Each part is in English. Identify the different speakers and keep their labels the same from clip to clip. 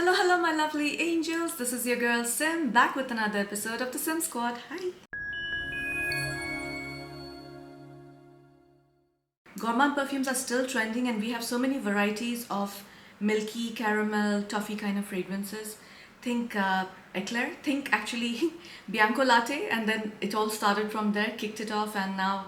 Speaker 1: Hello, my lovely angels. This is your girl Sim back with another episode of the Sim Squad. Hi. Gourmand perfumes are still trending, and we have so many varieties of milky, caramel, toffee kind of fragrances. Think Eclair, think actually Bianco Latte, and then it all started from there, kicked it off, and now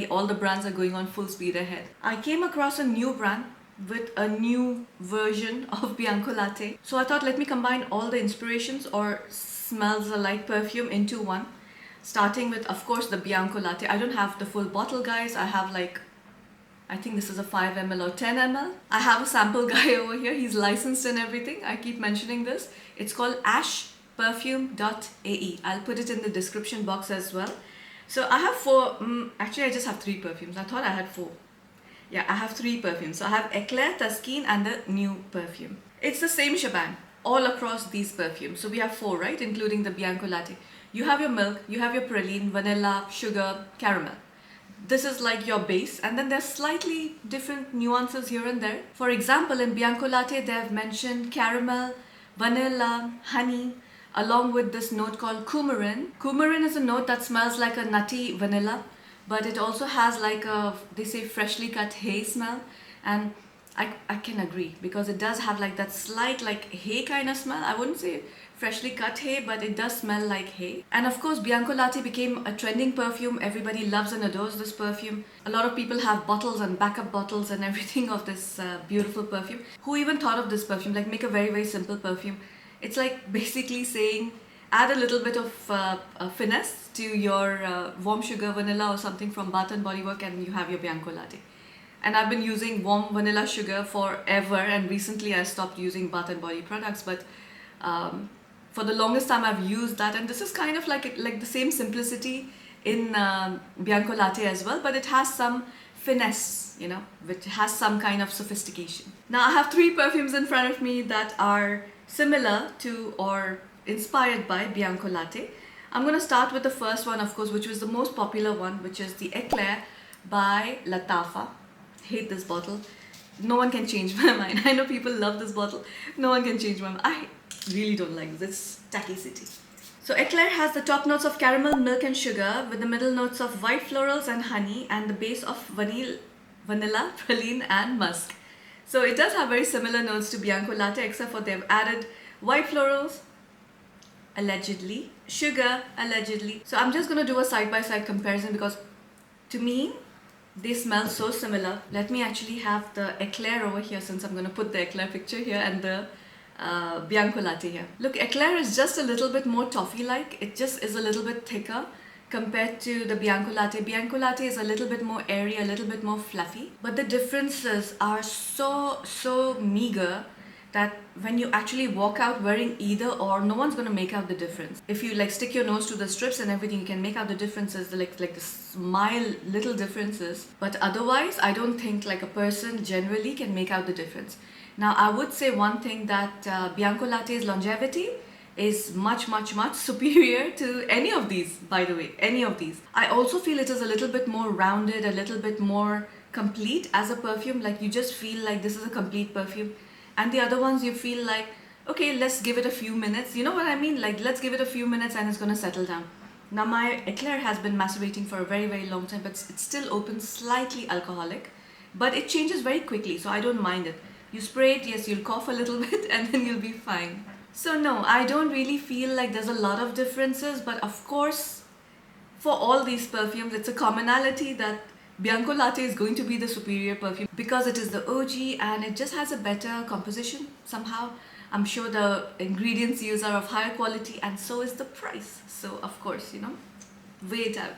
Speaker 1: all the brands are going on full speed ahead. I came across a new brand with a new version of Bianco Latte. So I thought, let me combine all the inspirations or smells alike perfume into one. Starting with, of course, the Bianco Latte. I don't have the full bottle, guys. I have I think this is a 5 ml or 10 ml. I have a sample guy over here. He's licensed and everything. I keep mentioning this. It's called ashperfume.ae. I'll put it in the description box as well. So I have actually I just have 3 perfumes. I thought I had 4. Yeah, I have 3 perfumes. So I have Eclair, Cascade and the new perfume. It's the same shebang all across these perfumes. So we have 4, right? Including the Bianco Latte. You have your milk, you have your praline, vanilla, sugar, caramel. This is like your base, and then there's slightly different nuances here and there. For example, in Bianco Latte, they have mentioned caramel, vanilla, honey, along with this note called coumarin. Coumarin is a note that smells like a nutty vanilla, but it also has they say freshly cut hay smell, and I can agree, because it does have that slight hay kind of smell. I wouldn't say freshly cut hay, but it does smell like hay. And of course, Bianco Latte became a trending perfume. Everybody loves and adores this perfume. A lot of people have bottles and backup bottles and everything of this beautiful perfume. Who even thought of this perfume? Make a very, very simple perfume. It's basically saying, add a little bit of finesse to your warm sugar vanilla or something from Bath & Body Works, and you have your Bianco Latte. And I've been using warm vanilla sugar forever, and recently I stopped using Bath & Body products, but for the longest time I've used that, and this is kind of like the same simplicity in Bianco Latte as well, but it has some finesse, which has some kind of sophistication. Now I have 3 perfumes in front of me that are similar to or inspired by Bianco Latte. I'm going to start with the first one, of course, which was the most popular one, which is the Eclair by Lattafa. Hate this bottle. No one can change my mind. I know people love this bottle. No one can change my mind. I really don't like this tacky city. So Eclair has the top notes of caramel, milk and sugar, with the middle notes of white florals and honey, and the base of vanilla, praline and musk. So it does have very similar notes to Bianco Latte, except for they've added white florals, allegedly, sugar, allegedly. So I'm just going to do a side-by-side comparison, because to me, they smell so similar. Let me actually have the Eclair over here, since I'm going to put the Eclair picture here and the Bianco Latte here. Look, Eclair is just a little bit more toffee-like. It just is a little bit thicker compared to the Bianco Latte. Bianco Latte is a little bit more airy, a little bit more fluffy. But the differences are so meager that when you actually walk out wearing either or, no one's going to make out the difference. If you stick your nose to the strips and everything, you can make out the differences, the mild little differences. But otherwise, I don't think a person generally can make out the difference. Now, I would say one thing, that Bianco Latte's longevity is much superior to any of these, by the way, any of these. I also feel it is a little bit more rounded, a little bit more complete as a perfume. You just feel like this is a complete perfume. And the other ones, you feel okay, let's give it a few minutes. You know what I mean? Let's give it a few minutes and it's going to settle down. Now, my Eclair has been macerating for a very, very long time, but it's still open, slightly alcoholic. But it changes very quickly, so I don't mind it. You spray it, yes, you'll cough a little bit and then you'll be fine. So no, I don't really feel like there's a lot of differences, but of course, for all these perfumes, it's a commonality that Bianco Latte is going to be the superior perfume, because it is the OG and it just has a better composition somehow. I'm sure the ingredients used are of higher quality, and so is the price. So of course, weigh it out.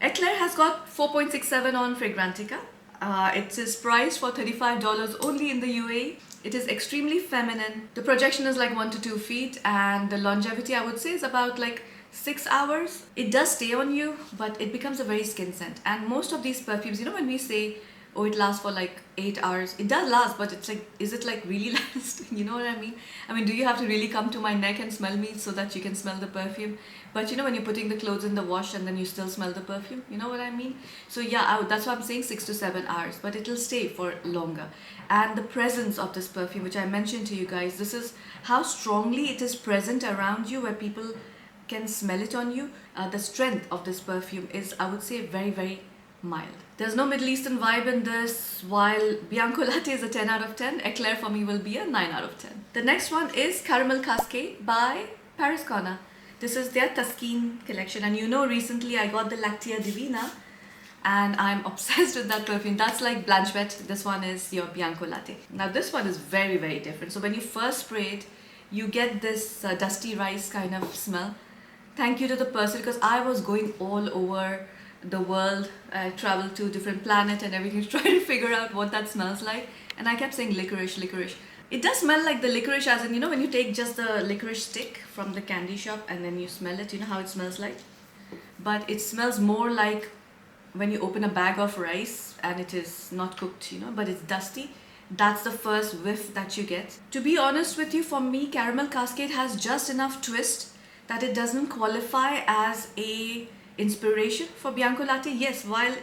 Speaker 1: Eclair has got 4.67 on Fragrantica. It is priced for $35 only in the UAE. It is extremely feminine. The projection is 1 to 2 feet, and the longevity, I would say, is about 6 hours. It does stay on you, but it becomes a very skin scent. And most of these perfumes, when we say oh, it lasts for like 8 hours. It does last, but it's like, is it like really lasting? You know what I mean? I mean, do you have to really come to my neck and smell me so that you can smell the perfume? But you know, when you're putting the clothes in the wash and then you still smell the perfume, you know what I mean? So yeah, that's why I'm saying 6 to 7 hours, but it'll stay for longer. And the presence of this perfume, which I mentioned to you guys, this is how strongly it is present around you, where people can smell it on you. The strength of this perfume is, I would say, very, very mild. There's no Middle Eastern vibe in this. While Bianco Latte is a 10 out of 10, Eclaire for me will be a 9 out of 10. The next one is Caramel Cascade by Paris Corner. This is their Taskin collection, and you know, recently I got the Latte Abyed and I'm obsessed with that perfume. That's like Blanchette. This one is your Bianco Latte. Now this one is very, very different. So when you first spray it, you get this dusty rice kind of smell. Thank you to the person, because I was going all over the world. I traveled to different planets and everything to try to figure out what that smells like, and I kept saying licorice, licorice. It does smell like the licorice, as in, you know, when you take just the licorice stick from the candy shop and then you smell it, you know how it smells like? But it smells more like when you open a bag of rice and it is not cooked, you know, but it's dusty. That's the first whiff that you get. To be honest with you, for me, Caramel Cascade has just enough twist that it doesn't qualify as a inspiration for Bianco Latte. Yes, while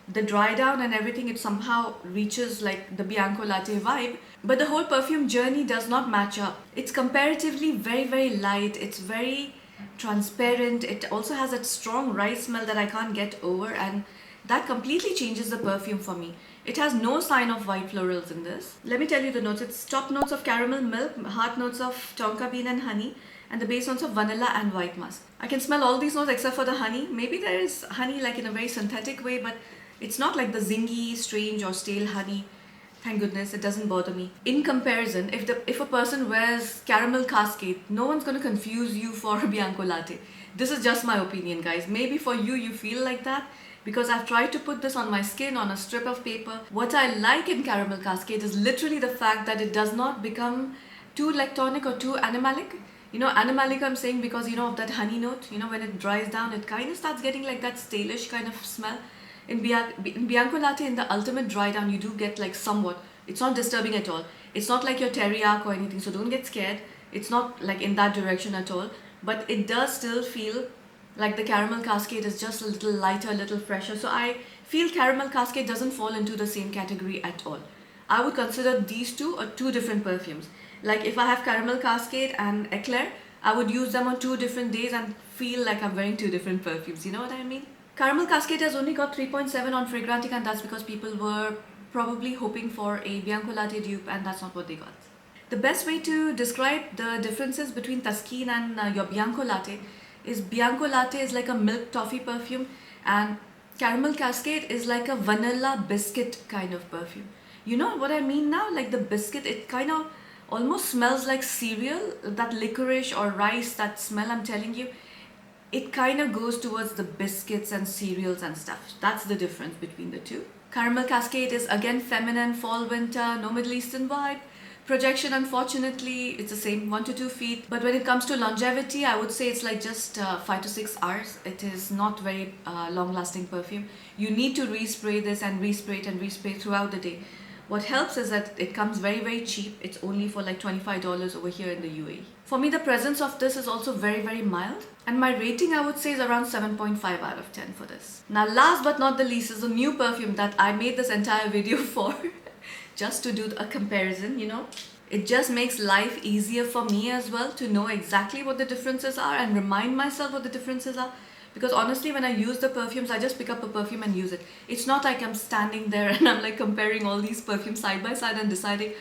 Speaker 1: the dry down and everything, it somehow reaches like the Bianco Latte vibe, but the whole perfume journey does not match up. It's comparatively very, very light. It's very transparent. It also has that strong rice smell that I can't get over, and that completely changes the perfume for me. It has no sign of white florals in this. Let me tell you the notes. It's top notes of caramel milk, heart notes of tonka bean and honey, and the base notes of vanilla and white musk. I can smell all these notes except for the honey. Maybe there is honey like in a very synthetic way, but it's not like the zingy, strange or stale honey. Thank goodness, it doesn't bother me. In comparison, if a person wears Caramel Cascade, no one's going to confuse you for Bianco Latte. This is just my opinion, guys. Maybe for you, you feel like that, because I've tried to put this on my skin on a strip of paper. What I like in Caramel Cascade is literally the fact that it does not become too lactonic or too animalic. You know, animalic I'm saying because, you know, of that honey note. You know, when it dries down, it kind of starts getting like that stalish kind of smell. In Bianco Latte, in the ultimate dry down, you do get like somewhat. It's not disturbing at all. It's not like your teriyaki or anything, so don't get scared. It's not like in that direction at all. But it does still feel like the Caramel Cascade is just a little lighter, a little fresher. So I feel Caramel Cascade doesn't fall into the same category at all. I would consider these two are two different perfumes. Like if I have Caramel Cascade and Eclaire, I would use them on 2 different days and feel like I'm wearing 2 different perfumes. You know what I mean? Caramel Cascade has only got 3.7 on Fragrantica, and that's because people were probably hoping for a Bianco Latte dupe, and that's not what they got. The best way to describe the differences between Taskin and your Bianco Latte is Bianco Latte is like a milk toffee perfume, and Caramel Cascade is like a vanilla biscuit kind of perfume. You know what I mean now? Like the biscuit, it kind of almost smells like cereal, that licorice or rice, that smell I'm telling you. It kind of goes towards the biscuits and cereals and stuff. That's the difference between the two. Caramel Cascade is again feminine, fall, winter, no Middle Eastern vibe. Projection, unfortunately, it's the same, 1 to 2 feet. But when it comes to longevity, I would say it's like just 5 to 6 hours. It is not very long-lasting perfume. You need to respray this and respray it and respray throughout the day. What helps is that it comes very, very cheap. It's only for like $25 over here in the UAE. For me, the presence of this is also very, very mild. And my rating, I would say, is around 7.5 out of 10 for this. Now, last but not the least is a new perfume that I made this entire video for. Just to do a comparison, you know. It just makes life easier for me as well to know exactly what the differences are and remind myself what the differences are. Because honestly, when I use the perfumes, I just pick up a perfume and use it. It's not like I'm standing there and I'm like comparing all these perfumes side by side and deciding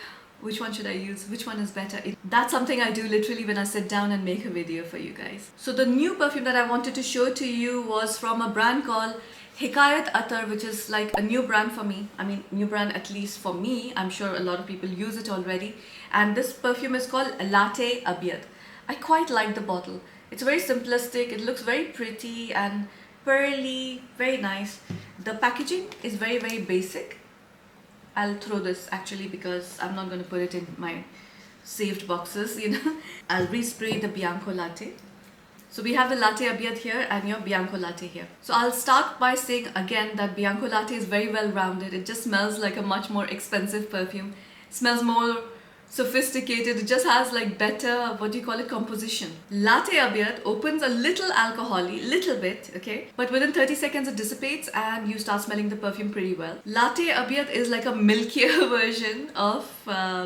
Speaker 1: which one should I use, which one is better. That's something I do literally when I sit down and make a video for you guys. So the new perfume that I wanted to show to you was from a brand called Hikayat Attar, which is like a new brand for me. I mean, new brand at least for me. I'm sure a lot of people use it already. And this perfume is called Latte Abyed. I quite like the bottle. It's very simplistic. It looks very pretty and pearly, very nice. The packaging is very, very basic. I'll throw this actually because I'm not going to put it in my saved boxes, you know. I'll respray the Bianco Latte. So we have the Latte Abyed here and your Bianco Latte here. So I'll start by saying again that Bianco Latte is very well rounded. It just smells like a much more expensive perfume. It smells more sophisticated. It just has like better, what do you call it, composition. Latte Abyed opens a little alcohol-y, little bit, okay? But within 30 seconds it dissipates and you start smelling the perfume pretty well. Latte Abyed is like a milkier version of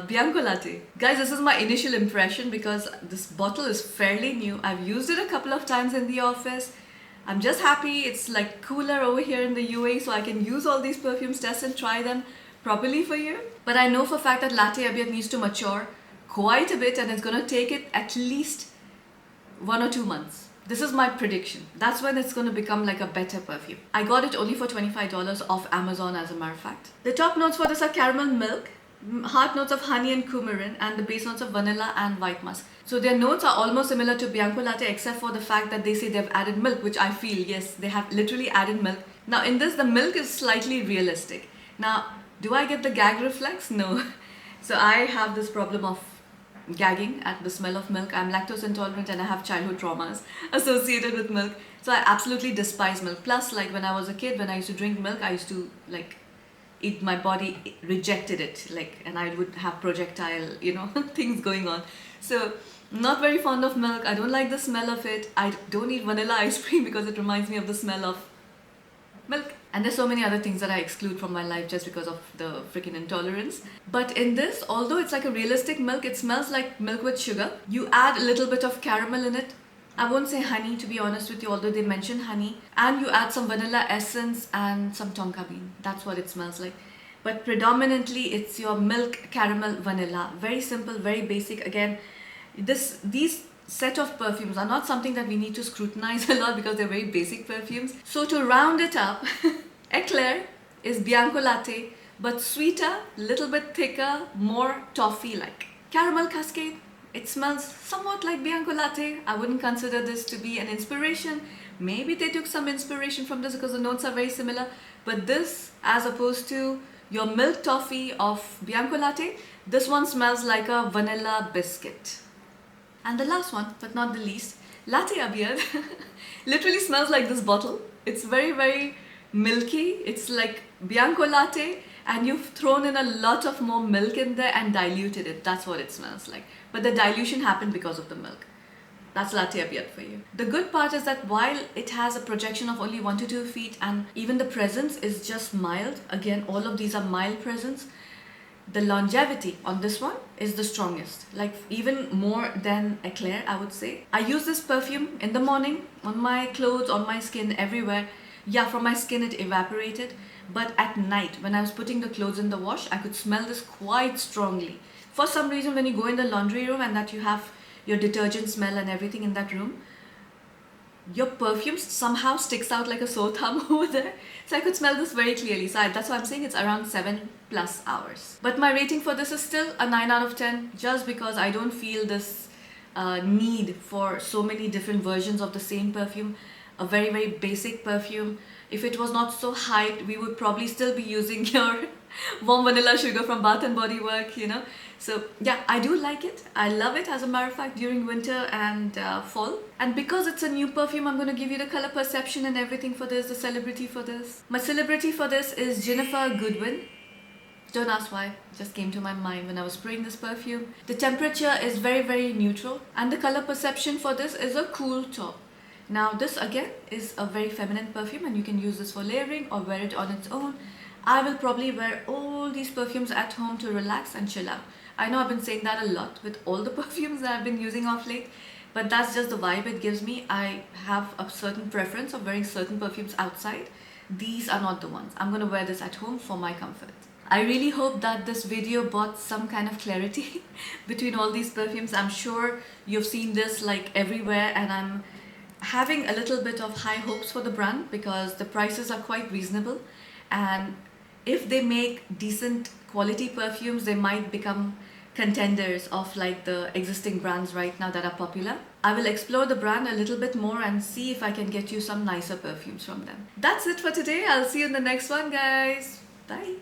Speaker 1: Bianco Latte. Guys, this is my initial impression because this bottle is fairly new. I've used it a couple of times in the office. I'm just happy it's like cooler over here in the UAE, so I can use all these perfumes, test and try them properly for you. But I know for a fact that Latte Abyed needs to mature quite a bit and it's going to take it at least 1 or 2 months. This is my prediction. That's when it's going to become like a better perfume. I got it only for $25 off Amazon as a matter of fact. The top notes for this are caramel milk, heart notes of honey and coumarin, and the base notes of vanilla and white musk. So their notes are almost similar to Bianco Latte except for the fact that they say they've added milk, which I feel, yes, they have literally added milk. Now in this, the milk is slightly realistic. Now, do I get the gag reflex? No. So I have this problem of gagging at the smell of milk. I'm lactose intolerant and I have childhood traumas associated with milk. So I absolutely despise milk. Plus, like when I was a kid, when I used to drink milk, I used to like my body rejected it, like, and I would have projectile, you know, things going on. So not very fond of milk. I don't like the smell of it. I don't eat vanilla ice cream because it reminds me of the smell of milk. And there's so many other things that I exclude from my life just because of the freaking intolerance. But in this, although it's like a realistic milk, it smells like milk with sugar. You add a little bit of caramel in it. I won't say honey, to be honest with you, although they mention honey. And you add some vanilla essence and some tonka bean. That's what it smells like. But predominantly, it's your milk, caramel, vanilla. Very simple, very basic. Again, these set of perfumes are not something that we need to scrutinize a lot because they're very basic perfumes. So to round it up, Eclaire is Bianco Latte, but sweeter, little bit thicker, more toffee-like. Caramel Cascade, it smells somewhat like Bianco Latte. I wouldn't consider this to be an inspiration. Maybe they took some inspiration from this because the notes are very similar. But this, as opposed to your milk toffee of Bianco Latte, this one smells like a vanilla biscuit. And the last one, but not the least, Latte Abyed literally smells like this bottle. It's very, very milky. It's like Bianco Latte and you've thrown in a lot of more milk in there and diluted it. That's what it smells like. But the dilution happened because of the milk. That's Latte Abyed for you. The good part is that while it has a projection of only 1 to 2 feet and even the presence is just mild, again, all of these are mild presence, the longevity on this one is the strongest, like even more than Eclaire, I would say. I use this perfume in the morning, on my clothes, on my skin, everywhere. Yeah, from my skin it evaporated, but at night when I was putting the clothes in the wash, I could smell this quite strongly. For some reason, when you go in the laundry room and that you have your detergent smell and everything in that room, your perfume somehow sticks out like a sore thumb over there. So I could smell this very clearly. So that's why I'm saying it's around 7+ hours. But my rating for this is still a 9 out of 10 just because I don't feel this need for so many different versions of the same perfume. A very, very basic perfume. If it was not so hyped, we would probably still be using your warm vanilla sugar from Bath & Body Works, you know. So yeah, I do like it. I love it as a matter of fact during winter and fall. And because it's a new perfume, I'm going to give you the color perception and everything for this, the celebrity for this. My celebrity for this is Jennifer Goodwin. Don't ask why, it just came to my mind when I was spraying this perfume. The temperature is very, very neutral and the color perception for this is a cool taupe. Now this again is a very feminine perfume and you can use this for layering or wear it on its own. I will probably wear all these perfumes at home to relax and chill out. I know I've been saying that a lot with all the perfumes that I've been using of late, but that's just the vibe it gives me. I have a certain preference of wearing certain perfumes outside. These are not the ones. I'm going to wear this at home for my comfort. I really hope that this video brought some kind of clarity between all these perfumes. I'm sure you've seen this like everywhere and I'm having a little bit of high hopes for the brand because the prices are quite reasonable, and if they make decent quality perfumes, they might become contenders of like the existing brands right now that are popular. I will explore the brand a little bit more and see if I can get you some nicer perfumes from them. That's it for today. I'll see you in the next one, guys. Bye.